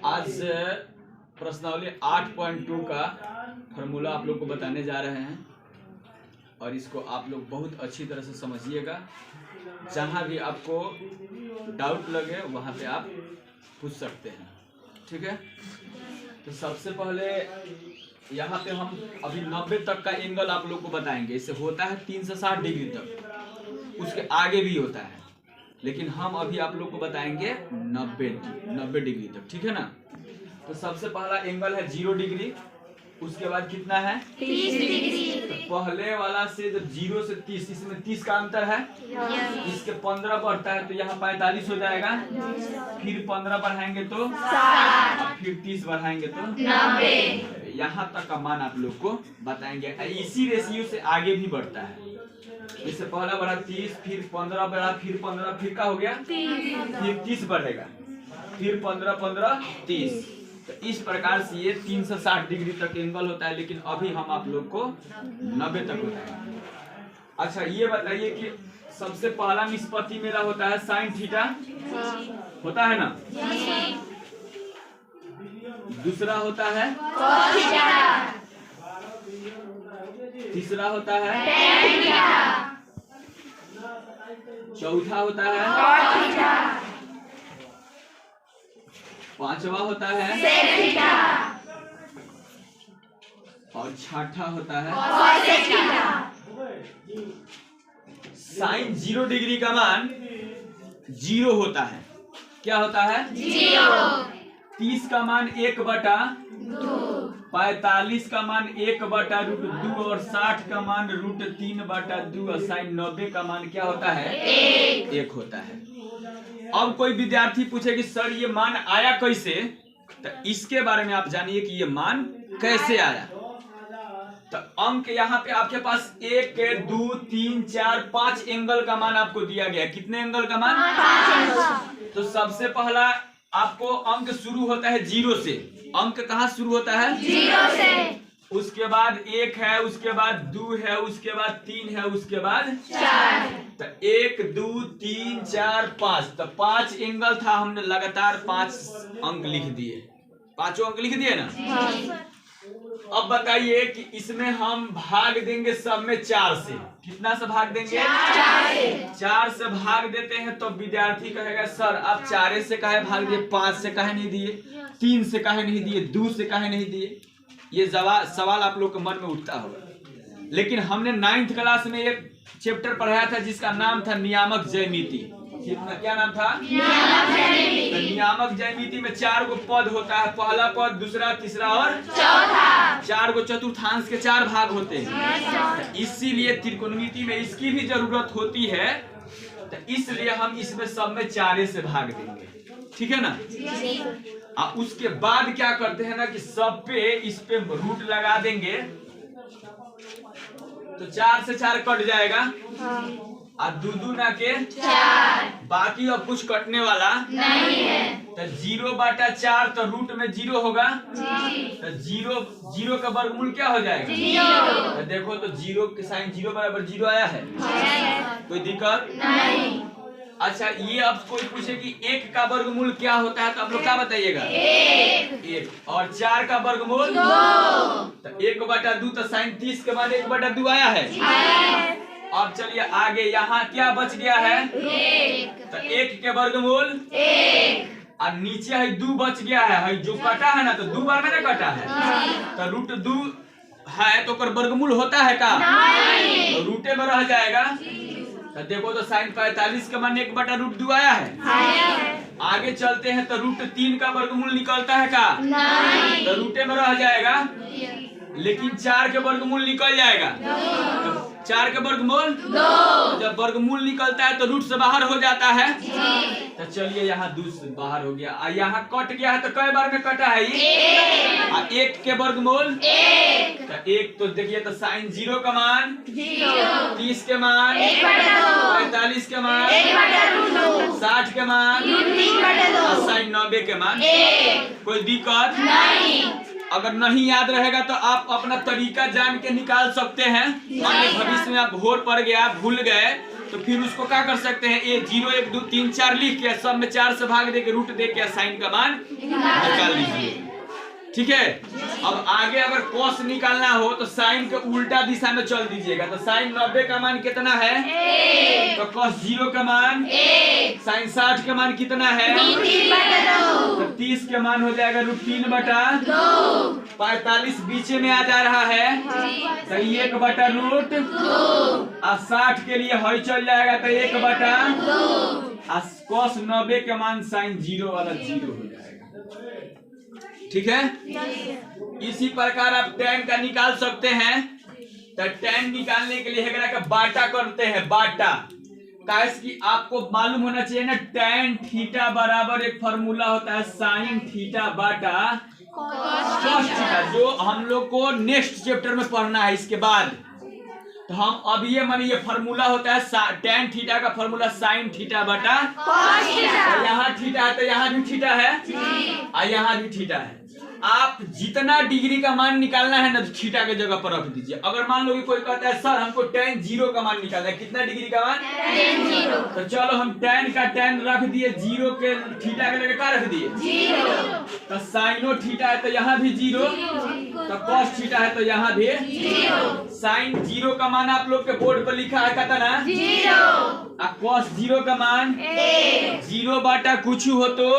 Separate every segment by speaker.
Speaker 1: आज प्रश्नावली 8.2 का फॉर्मूला आप लोग को बताने जा रहे हैं और इसको आप लोग बहुत अच्छी तरह से समझिएगा। जहाँ भी आपको डाउट लगे वहाँ पे आप पूछ सकते हैं, ठीक है। तो सबसे पहले यहाँ पे हम अभी 90 तक का एंगल आप लोग को बताएंगे। इससे होता है 360 डिग्री तक, उसके आगे भी होता है, लेकिन हम अभी आप लोग को बताएंगे 90 डिग्री तक, ठीक है ना। तो सबसे पहला एंगल है 0 डिग्री, उसके बाद कितना है
Speaker 2: 30 डिग्री।
Speaker 1: तो पहले वाला से जब 0 से 30, इसमें 30 का अंतर है, इसके 15 बढ़ता है तो यहाँ 45 हो जाएगा। फिर 15 बढ़ाएंगे तो 60, फिर 30 बढ़ाएंगे तो 90। यहाँ तक का मान आप लोग को बताएंगे। इसी रेशियो से आगे भी बढ़ता है। इससे पहला बढ़ा 30, फिर 15 बढ़ा, फिर 15, फिर क्या हो गया 30, फिर 30 बढ़ेगा, फिर 15, 15, 30। तो इस प्रकार से ये 360 डिग्री तक एंगल होता है, लेकिन अभी हम आप लोग को 90 तक बताएंगे। अच्छा ये बताइए कि सबसे पहला निष्पत्ति मेरा होता है साइन थीटा, होता है ना। दूसरा होता है
Speaker 2: cos थीटा।
Speaker 1: तीसरा होता है
Speaker 2: tan थीटा।
Speaker 1: चौथा होता है
Speaker 2: cot थीटा।
Speaker 1: पांचवा होता है
Speaker 2: sec थीटा।
Speaker 1: और छठा होता है
Speaker 2: cosec थीटा।
Speaker 1: साइन 0 डिग्री का मान 0 होता है। क्या होता है
Speaker 2: 0।
Speaker 1: 30 का मान 1/2, 45 का मान 1/√2 और 60 का मान √3/2 और साइन 90 का मान क्या होता है 1 होता है। अब कोई विद्यार्थी पूछे कि सर ये मान आया कैसे, तो इसके बारे में आप जानिए कि ये मान कैसे आया। तो अंक यहाँ पे आपके पास 1, 2, 3, 4, 5 एंगल का मान आपको दिया गया है। कितने एंगल का मान 5। तो सबसे पहला आपको अंक शुरू होता है 0 से। अंक कहाँ शुरू होता है
Speaker 2: 0 से।
Speaker 1: उसके बाद 1 है, उसके बाद 2 है, उसके बाद 3 है, उसके बाद
Speaker 2: 4।
Speaker 1: तो 1, 2, 3, 4, 5। तो 5 एंगल था, हमने लगातार 5 अंक लिख दिए, 5 अंक लिख दिए ना। अब बताइए कि इसमें हम भाग देंगे सब में 4 से। कितना से भाग देंगे 4 से भाग देते हैं तो विद्यार्थी कहेगा सर आप 4 से काहे भाग दिए, 5 से काहे नहीं दिए, 3 से काहे नहीं दिए, 2 से काहे नहीं दिए। ये सवाल आप लोग के मन में उठता होगा। लेकिन हमने 9th क्लास में एक चैप्टर पढ़ाया था जिसका नाम था नियामक ज्यामिति। क्या नाम था नियामक ज्यामिति में 4 गो पद होता है, पहला पद, दूसरा, तीसरा और चौथा। 4 गो चतुर्थांश के 4 भाग होते हैं। इसीलिए त्रिकोणमिति में इसकी भी जरूरत होती है, तो इसलिए हम इसमें सब में 4 से भाग देंगे, ठीक है ना। उसके बाद क्या करते हैं ना कि सब पे इस पे रूट लगा देंगे तो 4 से 4 कट जाएगा और 2 ना के 4, बाकी अब कुछ कटने वाला नहीं है। तो 0/4 तो रूट में 0 होगा, तो 0 का वर्गमूल क्या हो जाएगा 0। तो देखो तो 0 के साइन 0 बराबर 0 आया है, कोई दिक्कत नहीं। अच्छा ये अब कोई पूछे कि 1 का वर्गमूल क्या होता है तो आप लोग क्या बताइएगा 1। और 4 का वर्गमूल 2। तो 1/2 तो साइन 30 के बाद 1/2 आया है। अब चलिए आगे, यहाँ क्या बच गया है 1। तो 1 के वर्गमूल 1 और नीचे है 2 बच गया है, जो कटा है ना तो 2 बार में ना कटा है। तो √2 है तो वर्गमूल होता है का तो रूटे में रह जाएगा। तो देखो तो साइन 45 का मान 1/√2 आया है। आगे चलते हैं तो √3 का वर्गमूल निकलता है का तो रूटे में रह जाएगा, लेकिन 4 के वर्गमूल निकल जाएगा। तो 4 के वर्गमूल 2। जब वर्गमूल निकलता है तो रूट से बाहर हो जाता है। तो चलिए यहाँ 2 से बाहर हो गया, यहाँ कट गया है तो कई बार में कटा है 1 के वर्गमूल 1। तो 1 तो देखिए तो साइन 0 का मान 0, 30 के मान 45 के मान 60 के मान और साइन 90 के मान 1। कोई दिक्कत नहीं। अगर नहीं याद रहेगा तो आप अपना तरीका जान के निकाल सकते हैं। माने भविष्य में आप घोर पड़ गया, भूल गए तो फिर उसको क्या कर सकते हैं, ये 0 1 2 3 4 लिख के सब में 4 से भाग दे के रूट दे के साइन का मान निकाल लीजिए। ठीक है। अब आगे अगर कॉस निकालना हो तो साइन के उल्टा दिशा में चल दीजिएगा। तो साइन 90 का मान कितना है,
Speaker 2: 1,
Speaker 1: तो कॉस 0 का मान
Speaker 2: 1,
Speaker 1: साइन 60 का मान कितना है,
Speaker 2: 3/2,
Speaker 1: तो 30 का मान हो जाएगा √3/2। 45 बीच में आ जा रहा है तो 1/√2। और 60 के लिए हई चल जाएगा तो 1/2। कॉस 90 का मान साइन 0 वाला 0 हो जाएगा। ठीक है। इसी प्रकार आप tan का निकाल सकते हैं। तो tan निकालने के लिए एकरा का बाटा करते हैं, बाटा काश कि आपको मालूम होना चाहिए ना, tan थीटा बराबर एक फॉर्मूला होता है साइन थीटा बाटा cos थीटा, जो हम लोग को नेक्स्ट चैप्टर में पढ़ना है इसके बाद। तो हम अब ये मानिए ये फॉर्मूला होता है tan थीटा का फॉर्मूला साइन थीटा बटा
Speaker 2: cos थीटा।
Speaker 1: यहाँ थीटा है तो यहाँ भी थीटा है और यहाँ भी थीटा है। आप जितना डिग्री का मान निकालना है ना तो थीटा के जगह पर रख दीजिए। अगर मान लो कि कोई कहता है सर हमको tan 0 का मान निकालना है, कितना डिग्री का मान,
Speaker 2: tan 0,
Speaker 1: तो चलो हम tan का tan रख दिए, 0 के थीटा के जगह क्या रख दिए
Speaker 2: 0,
Speaker 1: तो साइनो थीटा है तो यहाँ भी 0, तो cos थीटा है तो यहाँ भी
Speaker 2: 0,
Speaker 1: साइन 0 का मान आप लोग के बोर्ड पर लिखा है कितना
Speaker 2: 0,
Speaker 1: और cos 0 का मान
Speaker 2: 1,
Speaker 1: 0 बाटा कुछ हो तो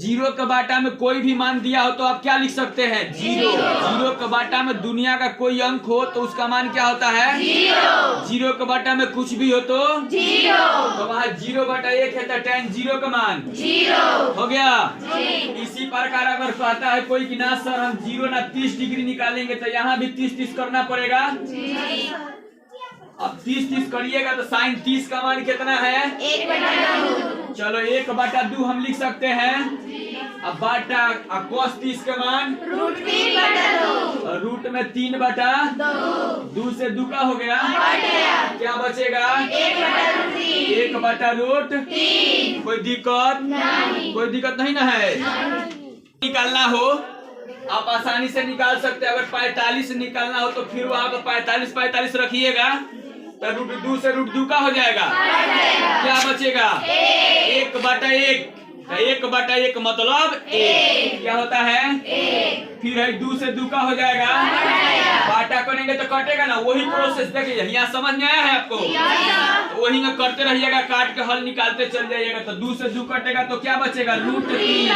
Speaker 1: 0 का बाटा में कोई भी मान दिया हो तो आप क्या लिख सकते हैं 0। 0 का बाटा में दुनिया का कोई अंक हो तो उसका मान क्या होता है
Speaker 2: 0,
Speaker 1: 0 का बाटा में कुछ भी हो तो
Speaker 2: 0,
Speaker 1: तो वहाँ 0/1 है तो tan 0 का मान
Speaker 2: 0
Speaker 1: हो गया। इसी प्रकार अगर कहता है कोई कि ना सर हम 0 ना 30 डिग्री निकालेंगे तो यहाँ भी 30 करना पड़ेगा। अब 30 करिएगा तो साइन 30 का मान कितना है
Speaker 2: 1/2,
Speaker 1: चलो 1/2 हम लिख सकते हैं। अब बाटा cos 30 का मान
Speaker 2: √3/2,
Speaker 1: रूट में 3/2, 2 से 2 का हो गया, क्या बचेगा
Speaker 2: 1/√3,
Speaker 1: 1/√3। कोई दिक्कत
Speaker 2: नहीं,
Speaker 1: कोई दिक्कत नहीं ना है। निकालना हो आप आसानी से निकाल सकते हैं। अगर 45 निकालना हो तो फिर वहां पर 45 रखिएगा तो √2 से √2 का हो जाएगा, क्या बचेगा 1/1। 1/1 मतलब 1 क्या होता है
Speaker 2: 1,
Speaker 1: फिर है 2 से 2 का हो जाएगा, बाटा करेंगे तो कटेगा ना, वही प्रोसेस देखिए यहाँ समझ में आया है आपको, तो वही में करते रहिएगा, काट के हल निकालते चल जाइएगा। तो 2 से 2 कटेगा तो क्या बचेगा √3।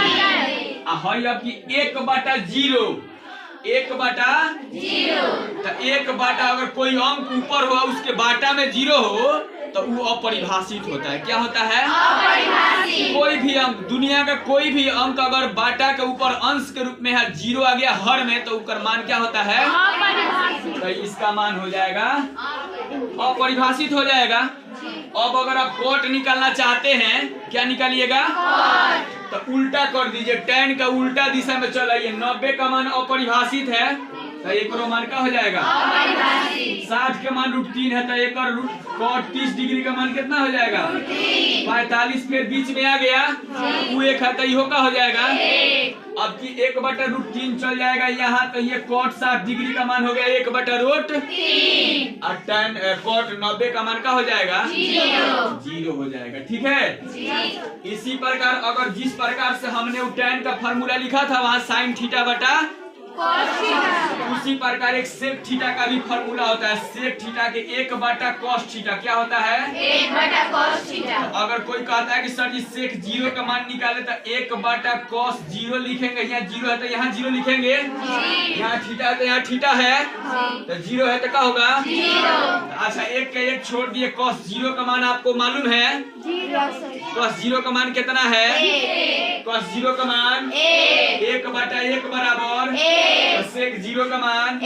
Speaker 1: है आपकी 1/0, 1/0, तो 1/, अगर कोई अंक ऊपर हो उसके बाटा में 0 हो तो वो अपरिभाषित होता है। क्या होता है
Speaker 2: अपरिभाषित।
Speaker 1: कोई भी अंक, दुनिया का कोई भी अंक अगर बाटा के ऊपर अंश के रूप में है 0 आ गया हर में तो उसका मान क्या होता है
Speaker 2: अपरिभाषित,
Speaker 1: तो इसका मान हो जाएगा अपरिभाषित हो जाएगा। अब अगर आप कॉट निकालना चाहते हैं क्या निकालिएगा तो उल्टा कर दीजिए, tan का उल्टा दिशा में चलाइए। 90 का मान अपरिभाषित है तो एक मान का हो जाएगा 60 का मान √3 है तो एक और cot 30 डिग्री का मान कितना हो जाएगा 45 फिर बीच में आ गया वो एक है तो इहो का हो जाएगा। अब की 1/√3 चल जाएगा यहाँ तो ये cot 60 डिग्री का मान हो गया 1/√3 और tan cot 90 का मान का हो जाएगा 0 हो जाएगा। ठीक है। इसी प्रकार अगर जिस प्रकार से हमने tan का फार्मूला लिखा था वहाँ साइन थीटा बटा उसी प्रकार एक सेक थीटा का भी फार्मूला होता है। सेक थीटा के 1/cos थीटा क्या होता है
Speaker 2: 1/cos थीटा।
Speaker 1: अगर कोई कहता है कि सर जी सेक 0 का मान निकाले तो 1/cos 0 लिखेंगे, यहाँ 0 है तो यहाँ 0 लिखेंगे, यहाँ थीटा है तो यहाँ थीटा है तो 0 है तो क्या होगा 0। अच्छा एक का एक छोड़ दिए, cos 0 का मान आपको मालूम है, cos 0 का मान कितना है cos 0 का मान 1/1 बराबर सेक 0 का मान।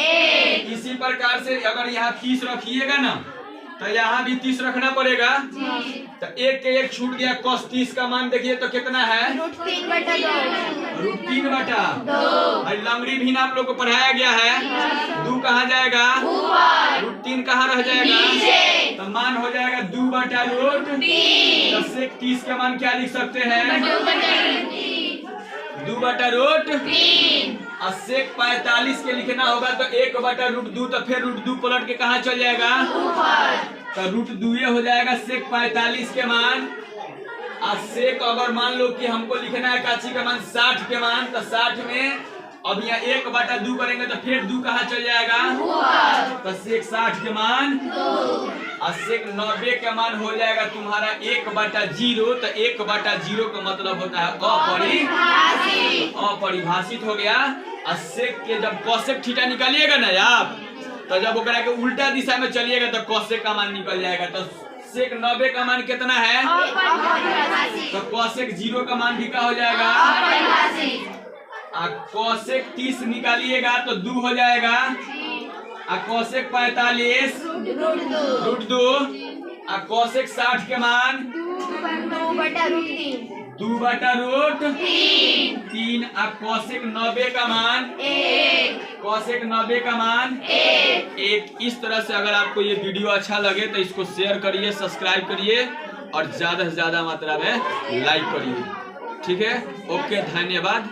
Speaker 1: इसी प्रकार से अगर यहाँ 30 रखिएगा ना तो यहाँ भी 30 रखना पड़ेगा तो एक के एक छूट गया। cos 30 का मान देखिए तो कितना है √3/2। लंगड़ी भी आप लोग को पढ़ाया गया है, 2 कहाँ जाएगा √3 कहाँ रह जाएगा तो मान हो जाएगा 2/√3। तो सेक 30 का मान क्या लिख सकते हैं 2/√3। और सेक 45 के लिखना होगा तो 1/√2 तो फिर √2 पलट के कहाँ चल जाएगा तो रूट 2 हो जाएगा सेक 45 के मान। और सेक अगर मान लो कि हमको लिखना है काची का मान 60 के मान, तो 60 में अब यहाँ 1/2 करेंगे तो फिर 2 कहाँ चल जाएगा, तो सेक 60 के मान 2 और सेक 90 के मान हो जाएगा तुम्हारा 1/0। तो 1/0 का मतलब होता है अपरिभाषित हो गया। और सेक के जब कोसेक थीटा निकालिएगा ना आप, तो जब ओकरा के उल्टा दिशा में चलिएगा तो कोसेक का मान निकल जाएगा। तो सेक 90 का मान कितना है, तो कोसेक 0 का मान भी क्या हो जाएगा, कोसेक 30 निकालिएगा तो 2 हो जाएगा। कोसेक 45 रूट 2 और कोसेक 60 के मान 2/√3 और कोसेक 90 का मान 1। कोसेक 90 का मान 1। इस तरह से अगर आपको ये वीडियो अच्छा लगे तो इसको शेयर करिए, सब्सक्राइब करिए और ज्यादा से ज्यादा मात्रा में लाइक करिए। ठीक है, ओके, धन्यवाद।